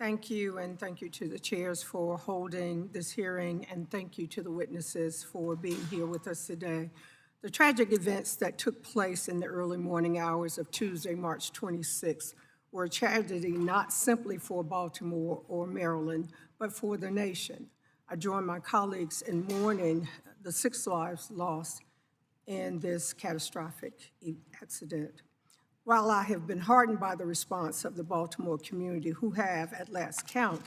Thank you, and thank you to the chairs for holding this hearing, and thank you to the witnesses for being here with us today. The tragic events that took place in the early morning hours of Tuesday, March 26th, were a tragedy not simply for Baltimore or Maryland, but for the nation. I join my colleagues in mourning the 6 lives lost in this catastrophic accident. While I have been heartened by the response of the Baltimore community, who have, at last count,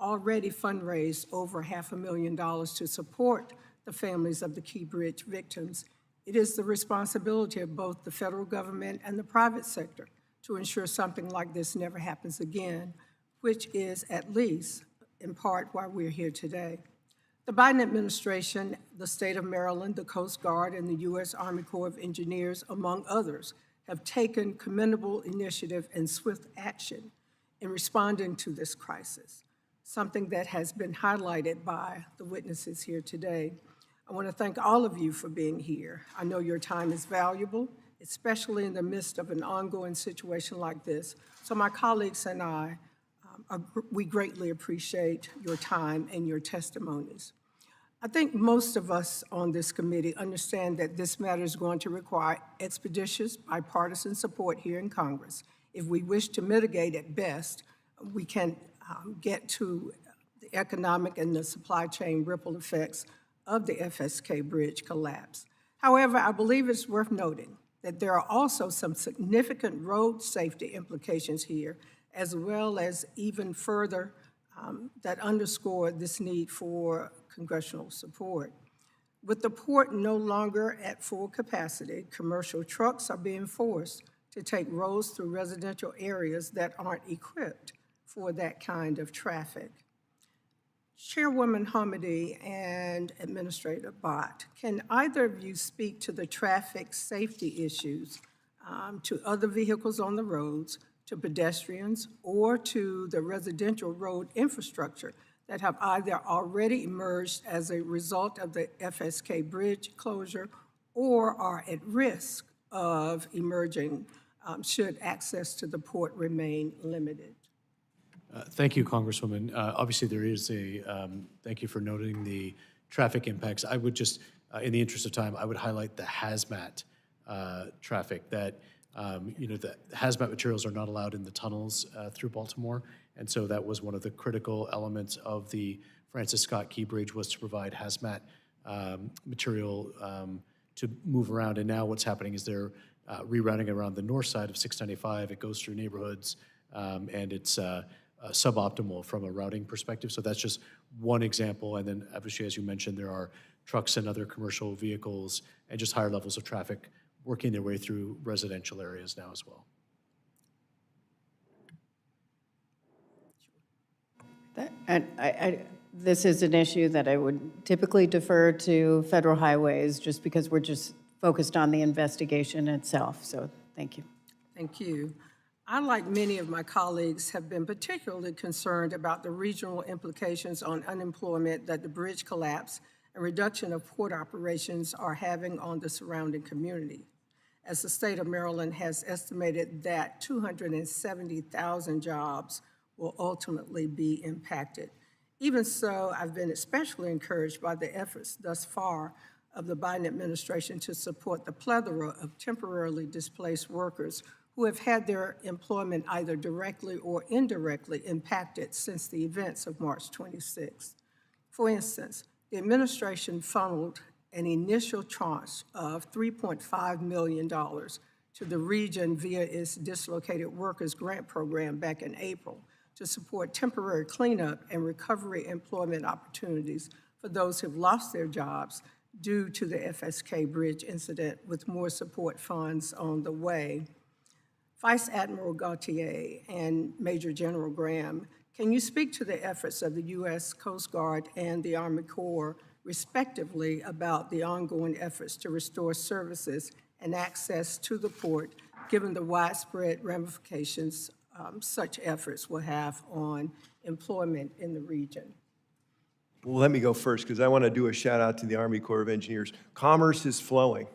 already fundraised over $500,000 to support the families of the Key Bridge victims, it is the responsibility of both the federal government and the private sector to ensure something like this never happens again, which is at least, in part, why we're here today. The Biden administration, the state of Maryland, the Coast Guard, and the U.S. Army Corps of Engineers, among others, have taken commendable initiative and swift action in responding to this crisis, something that has been highlighted by the witnesses here today. I want to thank all of you for being here. I know your time is valuable, especially in the midst of an ongoing situation like this. So my colleagues and I, we greatly appreciate your time and your testimonies. I think most of us on this committee understand that this matter is going to require expeditious bipartisan support here in Congress. If we wish to mitigate at best, we can get to the economic and the supply chain ripple effects of the FSK bridge collapse. However, I believe it's worth noting that there are also some significant road safety implications here, as well as even further that underscore this need for congressional support. With the port no longer at full capacity, commercial trucks are being forced to take roads through residential areas that aren't equipped for that kind of traffic. Chairwoman Hamady and Administrator Bott, can either of you speak to the traffic safety issues to other vehicles on the roads, to pedestrians, or to the residential road infrastructure that have either already emerged as a result of the FSK bridge closure or are at risk of emerging should access to the port remain limited? Thank you, Congresswoman. Obviously, there is thank you for noting the traffic impacts. I would just, in the interest of time, I would highlight the hazmat traffic that, the hazmat materials are not allowed in the tunnels through Baltimore. And so that was one of the critical elements of the Francis Scott Key Bridge, was to provide hazmat material to move around. And now what's happening is they're rerouting around the north side of 695. It goes through neighborhoods, and it's suboptimal from a routing perspective. So that's just one example. And then obviously, as you mentioned, there are trucks and other commercial vehicles and just higher levels of traffic working their way through residential areas now as well. This is an issue that I would typically defer to Federal Highways, just because we're just focused on the investigation itself. So thank you. Thank you. I, like many of my colleagues, have been particularly concerned about the regional implications on unemployment that the bridge collapse and reduction of port operations are having on the surrounding community. As the state of Maryland has estimated that 270,000 jobs will ultimately be impacted. Even so, I've been especially encouraged by the efforts thus far of the Biden administration to support the plethora of temporarily displaced workers who have had their employment either directly or indirectly impacted since the events of March 26th. For instance, the administration funneled an initial tranche of $3.5 million to the region via its Dislocated Workers Grant Program back in April to support temporary cleanup and recovery employment opportunities for those who've lost their jobs due to the FSK bridge incident, with more support funds on the way. Vice Admiral Gautier and Major General Graham, can you speak to the efforts of the U.S. Coast Guard and the Army Corps, respectively, about the ongoing efforts to restore services and access to the port, given the widespread ramifications such efforts will have on employment in the region? Well, let me go first, because I want to do a shout out to the Army Corps of Engineers. Commerce is flowing.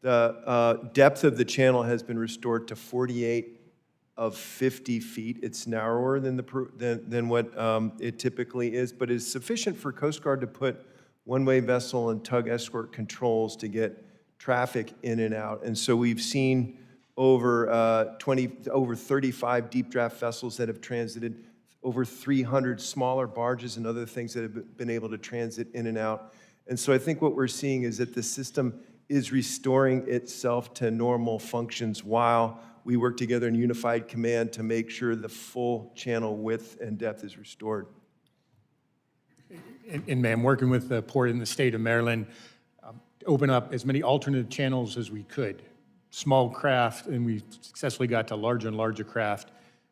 The depth of the channel has been restored to 48 of 50 feet. It's narrower than than what it typically is, but it's sufficient for Coast Guard to put one-way vessel and tug escort controls to get traffic in and out. And so we've seen over 35 deep draft vessels that have transited, over 300 smaller barges and other things that have been able to transit in and out. And so I think what we're seeing is that the system is restoring itself to normal functions while we work together in unified command to make sure the full channel width and depth is restored. And ma'am, working with the port in the state of Maryland, to open up as many alternate channels as we could. Small craft, and we successfully got to larger and larger craft.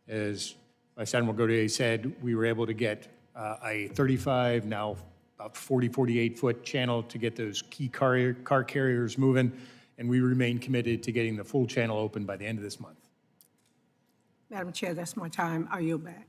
As Vice Admiral Gautier said, we were able to get a 35, now about 40, 48-foot channel to get those key car carriers moving, and we remain committed to getting the full channel open by the end of this month. Madam Chair, that's my time. I yield back.